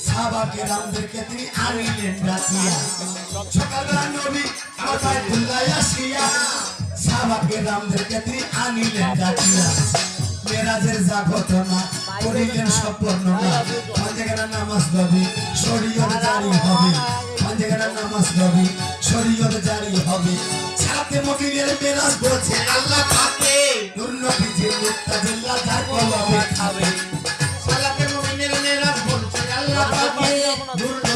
সাহাবাকে রামদেরকে তিনি আনিলেন ডাকিয়া সকালবেলা নবী আমার বাইতুল্লাহ আসিয়া সাহাবাকে রামদেরকে তিনি আনিলেন ডাকিয়া মেরাজের যা ঘটনা করিলেন সম্পূর্ণ না পাঁচেখানা নামাজ নবী শরীয়ত জারি হবে পাঁচেখানা নামাজ নবী শরীয়ত জারি হবে সাথে মদিনের মেরাজ বলছে আল্লাহ পাকে নূর নবী যে মুত্তাজিল্লাহ যার কলবে খাবে সালাতে মুমিনের মেরাজ বলছে আল্লাহ পাকে নূর